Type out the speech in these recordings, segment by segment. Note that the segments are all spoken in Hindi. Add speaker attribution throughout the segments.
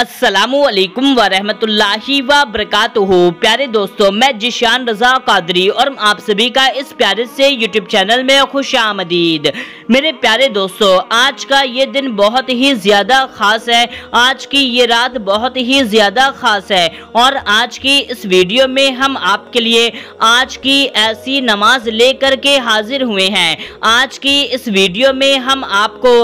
Speaker 1: अस्सलामुअलैकुम वरहमतुल्लाहि वबरकातुहू। प्यारे दोस्तों, मैं जिशान रजा कादरी और आप सभी का इस प्यारे से यूट्यूब चैनल में खुशामदीद। मेरे प्यारे दोस्तों, आज का ये दिन बहुत ही ज़्यादा ख़ास है, आज की ये रात बहुत ही ज़्यादा ख़ास है और आज की इस वीडियो में हम आपके लिए आज की ऐसी नमाज लेकर के हाजिर हुए हैं। आज की इस वीडियो में हम आपको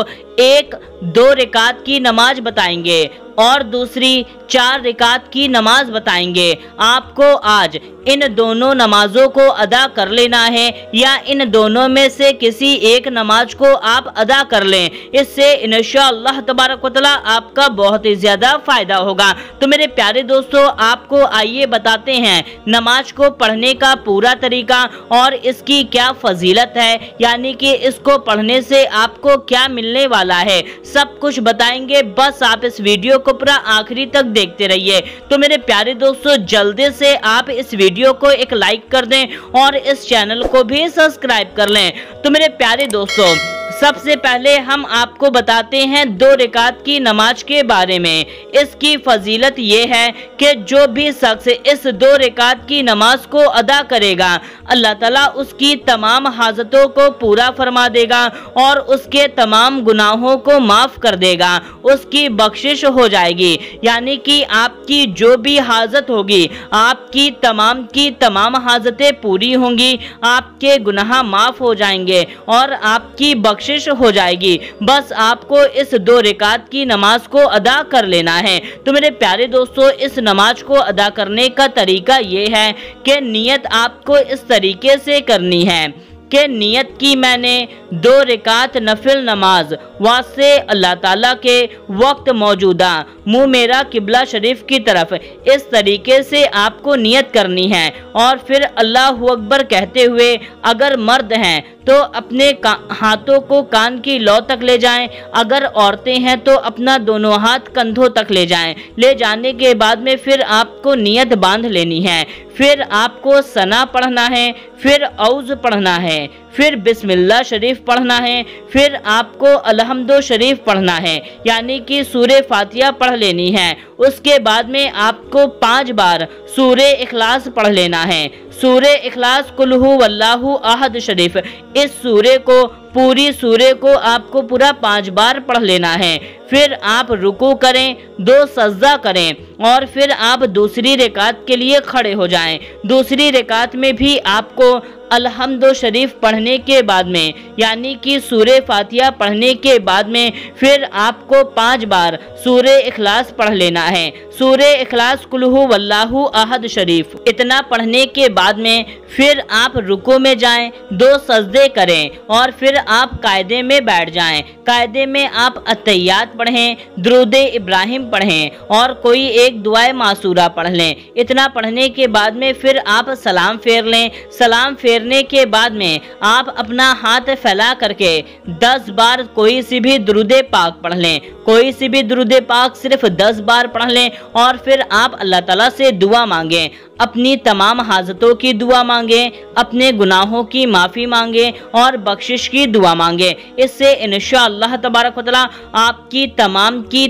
Speaker 1: एक 2 रकात की नमाज बताएंगे और दूसरी 4 रकात की नमाज बताएंगे। आपको आज इन दोनों नमाजों को अदा कर लेना है या इन दोनों में से किसी एक नमाज को आप अदा कर लें। इससे इंशाअल्लाह तबारक व तआला आपका बहुत ही ज़्यादा फ़ायदा होगा। तो मेरे प्यारे दोस्तों, आपको आइए बताते हैं नमाज को पढ़ने का पूरा तरीका और इसकी क्या फजीलत है, यानी कि इसको पढ़ने से आपको क्या मिलने वाला है, सब कुछ बताएंगे। बस आप इस वीडियो को पूरा आखिरी तक देखते रहिए। तो मेरे प्यारे दोस्तों, जल्दी से आप इस वीडियो को एक लाइक कर दें और इस चैनल को भी सब्सक्राइब कर लें। तो मेरे प्यारे दोस्तों, सबसे पहले हम आपको बताते हैं 2 रकात की नमाज के बारे में। इसकी फजीलत ये है कि जो भी शख्स इस 2 रकात की नमाज को अदा करेगा, अल्लाह ताला उसकी तमाम हाजतों को पूरा फरमा देगा और उसके तमाम गुनाहों को माफ़ कर देगा, उसकी बख्शिश हो जाएगी। यानी कि आपकी जो भी हाजत होगी, आपकी तमाम हाजतें पूरी होंगी, आपके गुनाह माफ़ हो जाएंगे और आपकी बख्शिश हो जाएगी। बस आपको इस 2 रकात की नमाज को अदा कर लेना है। तो मेरे प्यारे दोस्तों, इस नमाज को अदा करने का तरीका ये है कि नियत आपको इस तरीके से करनी है कि नियत की मैंने 2 रकात नफिल नमाज वास्ते अल्लाह ताला के वक्त मौजूदा मुँह मेरा किबला शरीफ की तरफ, इस तरीके से आपको नियत करनी है। और फिर अल्लाहु अकबर कहते हुए, अगर मर्द हैं तो अपने हाथों को कान की लौ तक ले जाएं, अगर औरतें हैं तो अपना दोनों हाथ कंधों तक ले जाएं। ले जाने के बाद में फिर आपको नियत बांध लेनी है। फिर आपको सना पढ़ना है, फिर औज़ पढ़ना है, फिर बिस्मिल्लाह शरीफ पढ़ना है, फिर आपको अलहम्दो शरीफ पढ़ना है, यानी कि सूरे फातिहा पढ़ लेनी है। उसके बाद में आपको 5 बार सूरे इखलास पढ़ लेना है। सूरे इखलास कुल हु वल्लाहु अहद शरीफ, इस सूरे को पूरी सूरे को आपको पूरा 5 बार पढ़ लेना है। फिर आप रुकू करें, 2 सजदा करें और फिर आप दूसरी रकात के लिए खड़े हो जाएं। दूसरी रकात में भी आपको अलहम्दो शरीफ पढ़ने के बाद में, यानी कि सूरे फातिहा पढ़ने के बाद में फिर आपको 5 बार सूरे इखलास पढ़ लेना है। सूरे इखलास कुल हु वल्लाहु अहद शरीफ, इतना पढ़ने के बाद में फिर आप रुकू में जाएं, 2 सजदे करें और फिर आप कायदे में बैठ जाएं। कायदे में आप अत्तहियात पढ़ें, दुरूद इब्राहिम पढ़ें और कोई एक दुआए मासूरा पढ़ लें। इतना पढ़ने के बाद में फिर आप सलाम फेर लें। सलाम फेरने के बाद में आप अपना हाथ फैला करके 10 बार कोई सी भी दुरूद पाक पढ़ लें। कोई सी भी दुरूद पाक सिर्फ 10 बार पढ़ लें और फिर आप अल्लाह ताला से दुआ मांगें, अपनी तमाम हाजतों की दुआ मांगें, अपने गुनाहों की माफ़ी मांगें और बख्शिश की दुआ मांगें। इससे इंशाअल्लाह तबारक व तआला आपकी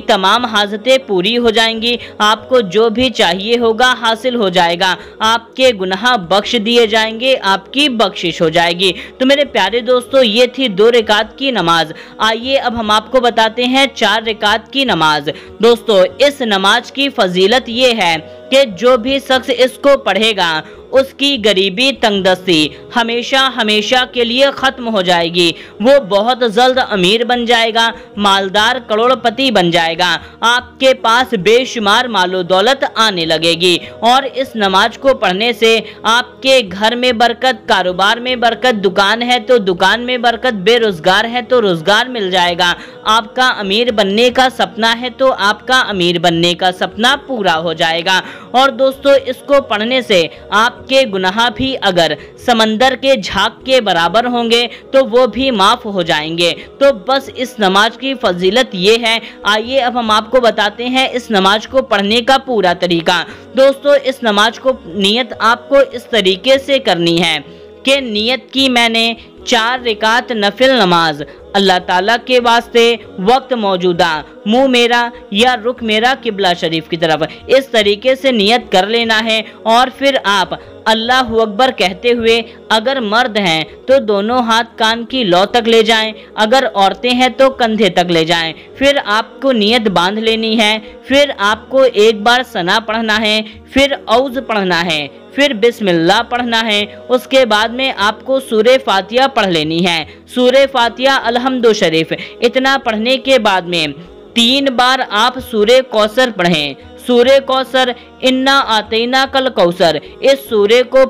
Speaker 1: तमाम हाजतें पूरी हो जाएंगी। आपको जो भी चाहिए होगा हासिल हो जाएगा, आपके गुनाह बख्श दिए जाएंगे, आपकी बख्शिश हो जाएगी। तो मेरे प्यारे दोस्तों, ये थी 2 रकात की नमाज। आइए अब हम आपको बताते हैं 4 रकात की नमाज। दोस्तों, इस नमाज की फजीलत ये है कि जो भी शख्स इसको पढ़ेगा उसकी गरीबी तंगदस्ती हमेशा के लिए ख़त्म हो जाएगी। वो बहुत जल्द अमीर बन जाएगा, मालदार करोड़पति बन जाएगा, आपके पास बेशुमार मालो दौलत आने लगेगी। और इस नमाज को पढ़ने से आपके घर में बरकत, कारोबार में बरकत, दुकान है तो दुकान में बरकत, बेरोजगार है तो रोजगार मिल जाएगा, आपका अमीर बनने का सपना है तो आपका अमीर बनने का सपना पूरा हो जाएगा। और दोस्तों, इसको पढ़ने से आपके गुनाह भी अगर समंदर के झाग के बराबर होंगे तो वो भी माफ़ हो जाएंगे। तो बस इस नमाज की फजीलत ये है। आइए अब हम आपको बताते हैं इस नमाज को पढ़ने का पूरा तरीका। दोस्तों, इस नमाज को नियत आपको इस तरीके से करनी है कि नियत की मैंने 4 रिकात नफिल नमाज अल्लाह ताला के वास्ते वक्त मौजूदा मुंह मेरा या रुख मेरा किबला शरीफ की तरफ, इस तरीके से नियत कर लेना है। और फिर आप अल्लाहु अकबर कहते हुए, अगर मर्द हैं तो दोनों हाथ कान की लौ तक ले जाएं, अगर औरतें हैं तो कंधे तक ले जाएं। फिर आपको नियत बांध लेनी है। फिर आपको एक बार सना पढ़ना है, फिर औज़ पढ़ना है, फिर बिस्मिल्लाह पढ़ना है। उसके बाद में आपको सूरे फातिहा पढ़ लेनी है। सूरे फातिहा अलहम्दु शरीफ इतना पढ़ने के बाद में 3 बार आप सूरे कौसर पढ़ें। सूरे कौसर, इन्ना आतैना कल कौसर, इस सूरे को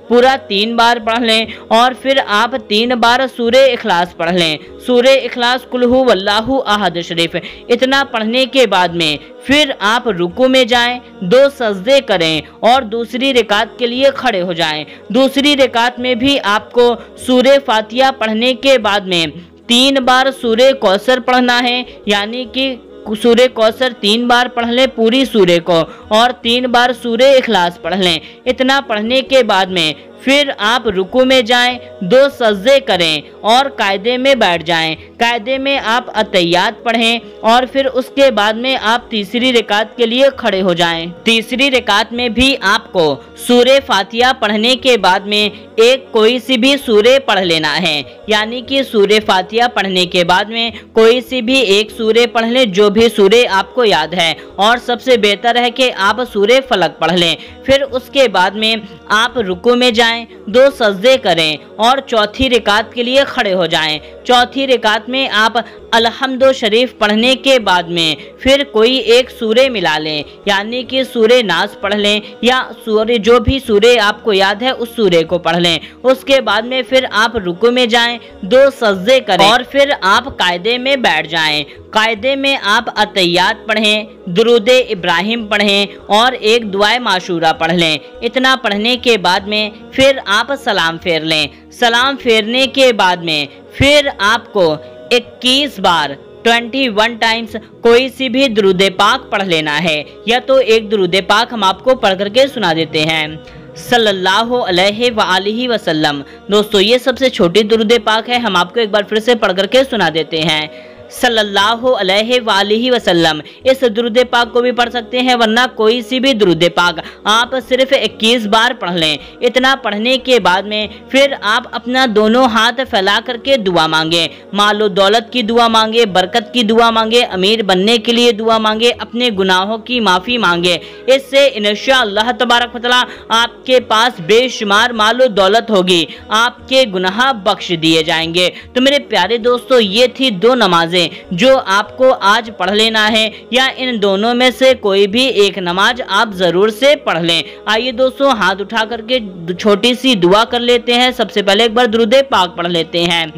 Speaker 1: पूरा 3 बार पढ़ लें। और फिर आप 3 बार सूरे इखलास पढ़ लें। सूरे इखलास कुल हु वल्लाहु अहद शरीफ इतना पढ़ने के बाद में फिर आप रुकू में जाएं, 2 सजदे करें और दूसरी रिकात के लिए खड़े हो जाएं। दूसरी रिकात में भी आपको सूरे फातिहा पढ़ने के बाद में 3 बार सूरे कौसर पढ़ना है, यानी कि सूरे कौसर 3 बार पढ़ लें पूरी सूरे को, और 3 बार सूरे इखलास पढ़ लें। इतना पढ़ने के बाद में फिर आप रुकू में जाएं, 2 सजदे करें और कायदे में बैठ जाएं। कायदे में आप अतहियात पढ़ें और फिर उसके बाद में आप तीसरी रिकात के लिए खड़े हो जाएं। तीसरी रिकात में भी आपको सूरे फातिहा पढ़ने के बाद में एक कोई सी भी सूरे पढ़ लेना है, यानी कि सूरे फातिहा पढ़ने के बाद में कोई सी भी एक सूरे पढ़ लें, जो भी सूरे आपको याद है। और सबसे बेहतर है कि आप सूरे फलक पढ़ लें। फिर उसके बाद में आप रुकू में जाएं, 2 सजदे करें और चौथी रिकात के लिए खड़े हो जाएं। चौथी रिकात में आप अलहम्दु शरीफ पढ़ने के बाद में फिर कोई एक सूरे मिला लें, यानी कि सूरे नास पढ़ लें या सूरे जो भी सूरे आपको याद है उस सूरे को पढ़ लें। उसके बाद में फिर आप रुकू में जाएं, 2 सजदे करें और फिर आप कायदे में बैठ जाएं। कायदे में आप अतहियात पढ़ें, दुरूदे इब्राहिम पढ़ें और एक दुआए माशूरा पढ़ लें। इतना पढ़ने के बाद में फिर आप सलाम फेर लें। सलाम फेरने के बाद में फिर आपको 21 बार 21 टाइम्स कोई सी भी दुरूदे पाक पढ़ लेना है, या तो एक दुरूदे पाक हम आपको पढ़ करके सुना देते हैं, सल्लल्लाहु अलैहि वसल्लम। दोस्तों ये सबसे छोटी दुरूदे पाक है, हम आपको एक बार फिर से पढ़ करके सुना देते हैं, सल्लल्लाहु अलैहि वसल्लम। इस दुरूद पाक को भी पढ़ सकते हैं, वरना कोई सी भी दुरूद पाक आप सिर्फ 21 बार पढ़ लें। इतना पढ़ने के बाद में फिर आप अपना दोनों हाथ फैला करके दुआ मांगे, मालो दौलत की दुआ मांगे, बरकत की दुआ मांगे, अमीर बनने के लिए दुआ मांगे, अपने गुनाहों की माफ़ी मांगे। इससे इंशाअल्लाह तबारक व तआला आपके पास बेशुमार मालो दौलत होगी, आपके गुनाह बख्श दिए जाएंगे। तो मेरे प्यारे दोस्तों, ये थी 2 नमाजें जो आपको आज पढ़ लेना है, या इन दोनों में से कोई भी एक नमाज आप जरूर से पढ़ लें। आइए दोस्तों, हाथ उठा करके छोटी सी दुआ कर लेते हैं। सबसे पहले एक बार दुरूद पाक पढ़ लेते हैं,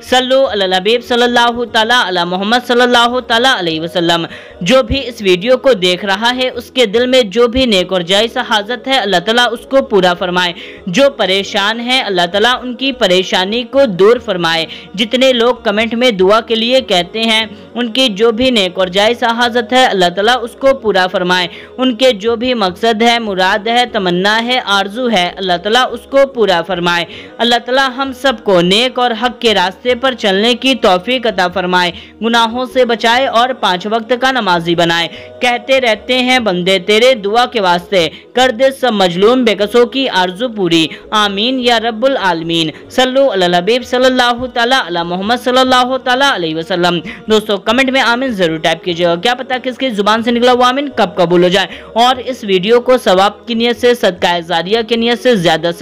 Speaker 1: सल्लु अला हबीब सल्लल्लाहु ताला अला मोहम्मद सल्लल्लाहु ताला अलैहि वसल्लम। जो भी इस वीडियो को देख रहा है उसके दिल में जो भी नेक और जायज़ हाजत है अल्लाह ताला उसको पूरा फरमाए। जो परेशान है अल्लाह ताला उनकी परेशानी को दूर फरमाए। जितने लोग कमेंट में दुआ के लिए कहते हैं उनकी जो भी नेक और जायज़ हाजत है अल्लाह ताला उसको पूरा फरमाए। उनके जो भी मकसद है, मुराद है, तमन्ना है, आरजू है, अल्लाह ताला उसको पूरा फरमाए। अल्लाह ताला हम सबको नेक और हक के रास्ते पर चलने की तौफीक अता फरमाए, गुनाहों से बचाए और 5 वक्त का नमाजी बनाए। कहते रहते हैं बंदे तेरे दुआ के वास्ते, कर दे सब मजलूम बेकसों की आरजू पूरी, आमीन या रब्बुल आलमीन। सल्लु अला हबीब सल्लल्लाहु ताला अला मोहम्मद सल्लल्लाहु ताला अलैहि वसल्लम। दोस्तों कमेंट में आमीन जरूर टाइप कीजिएगा, क्या पता किसकी जुबान से निकला हुआ आमीन कब कबूल हो जाए। और इस वीडियो को सवाब की नियत से, सदका जारिया की नियत से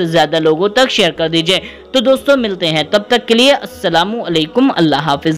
Speaker 1: ज्यादा लोगों तक शेयर कर दीजिए। तो दोस्तों मिलते हैं, तब तक के लिए अस्सलामु अलैकुम, अल्लाह हाफिज।